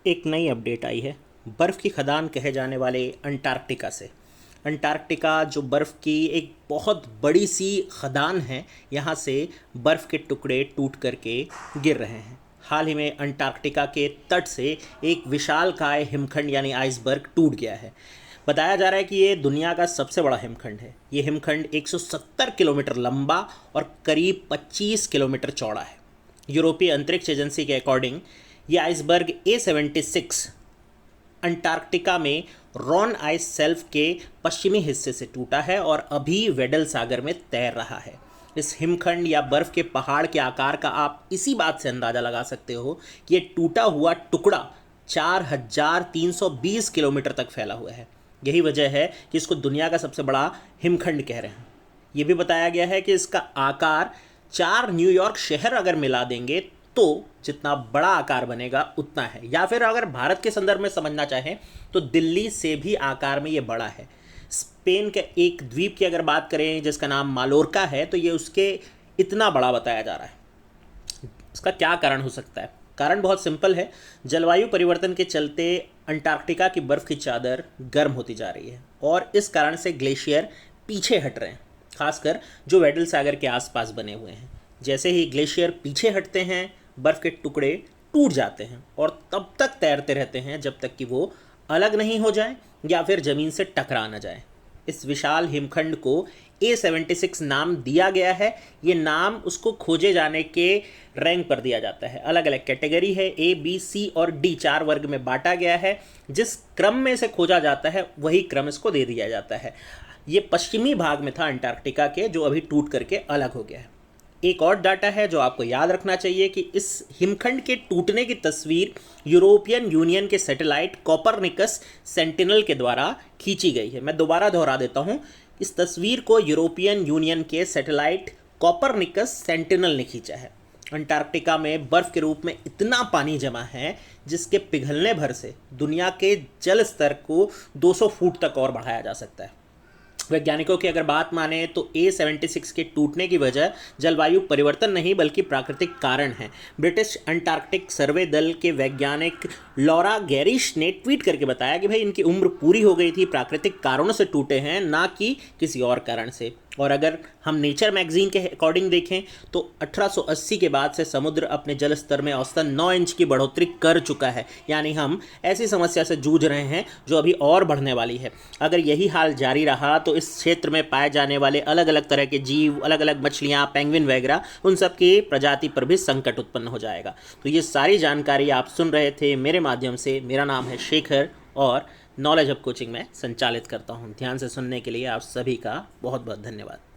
एक नई अपडेट आई है बर्फ़ की खदान कहे जाने वाले अंटार्कटिका से। अंटार्कटिका जो बर्फ़ की एक बहुत बड़ी सी खदान है, यहाँ से बर्फ़ के टुकड़े टूट करके गिर रहे हैं। हाल ही में अंटार्कटिका के तट से एक विशालकाय हिमखंड यानी आइसबर्ग टूट गया है। बताया जा रहा है कि ये दुनिया का सबसे बड़ा हिमखंड है। ये हिमखंड 170 किलोमीटर लंबा और करीब 25 किलोमीटर चौड़ा है। यूरोपीय अंतरिक्ष एजेंसी के अकॉर्डिंग ये आइसबर्ग A76 अंटार्कटिका में रॉन आइस शेल्फ के पश्चिमी हिस्से से टूटा है और अभी वेडल सागर में तैर रहा है। इस हिमखंड या बर्फ़ के पहाड़ के आकार का आप इसी बात से अंदाज़ा लगा सकते हो कि ये टूटा हुआ टुकड़ा 4320 किलोमीटर तक फैला हुआ है। यही वजह है कि इसको दुनिया का सबसे बड़ा हिमखंड कह रहे हैं। ये भी बताया गया है कि इसका आकार 4 न्यूयॉर्क शहर अगर मिला देंगे तो जितना बड़ा आकार बनेगा उतना है, या फिर अगर भारत के संदर्भ में समझना चाहें तो दिल्ली से भी आकार में ये बड़ा है। स्पेन के एक द्वीप की अगर बात करें जिसका नाम मालोर्का है, तो ये उसके इतना बड़ा बताया जा रहा है। इसका क्या कारण हो सकता है? कारण बहुत सिंपल है। जलवायु परिवर्तन के चलते अंटार्कटिका की बर्फ़ की चादर गर्म होती जा रही है और इस कारण से ग्लेशियर पीछे हट रहे हैं, खासकर जो वेडल सागर के आसपास बने हुए हैं। जैसे ही ग्लेशियर पीछे हटते हैं, बर्फ़ के टुकड़े टूट जाते हैं और तब तक तैरते रहते हैं जब तक कि वो अलग नहीं हो जाए या फिर ज़मीन से टकरा न जाए। इस विशाल हिमखंड को A76 नाम दिया गया है। ये नाम उसको खोजे जाने के रैंक पर दिया जाता है। अलग अलग कैटेगरी है, A, B, C और D 4 वर्ग में बांटा गया है। जिस क्रम में से खोजा जाता है वही क्रम इसको दे दिया जाता है। ये पश्चिमी भाग में था अंटार्कटिका के, जो अभी टूट करके अलग हो गया है। एक और डाटा है जो आपको याद रखना चाहिए कि इस हिमखंड के टूटने की तस्वीर यूरोपियन यूनियन के सैटेलाइट कोपरनिकस सेंटिनल के द्वारा खींची गई है। मैं दोबारा दोहरा देता हूं, इस तस्वीर को यूरोपियन यूनियन के सैटेलाइट कोपरनिकस सेंटिनल ने खींचा है। अंटार्कटिका में बर्फ़ के रूप में इतना पानी जमा है जिसके पिघलने भर से दुनिया के जल स्तर को 200 फुट तक और बढ़ाया जा सकता है। वैज्ञानिकों की अगर बात माने तो A76 के टूटने की वजह जलवायु परिवर्तन नहीं बल्कि प्राकृतिक कारण है। ब्रिटिश अंटार्कटिक सर्वे दल के वैज्ञानिक लॉरा गैरिश ने ट्वीट करके बताया कि भाई इनकी उम्र पूरी हो गई थी, प्राकृतिक कारणों से टूटे हैं, ना कि किसी और कारण से। और अगर हम नेचर मैगजीन के अकॉर्डिंग देखें तो 1880 के बाद से समुद्र अपने जल स्तर में औसतन 9 इंच की बढ़ोतरी कर चुका है। यानी हम ऐसी समस्या से जूझ रहे हैं जो अभी और बढ़ने वाली है। अगर यही हाल जारी रहा तो इस क्षेत्र में पाए जाने वाले अलग अलग तरह के जीव, अलग अलग मछलियाँ, पेंगुइन वगैरह, उन सब की प्रजाति पर भी संकट उत्पन्न हो जाएगा। तो ये सारी जानकारी आप सुन रहे थे मेरे माध्यम से। मेरा नाम है शेखर और नॉलेज हब कोचिंग में संचालित करता हूँ। ध्यान से सुनने के लिए आप सभी का बहुत बहुत धन्यवाद।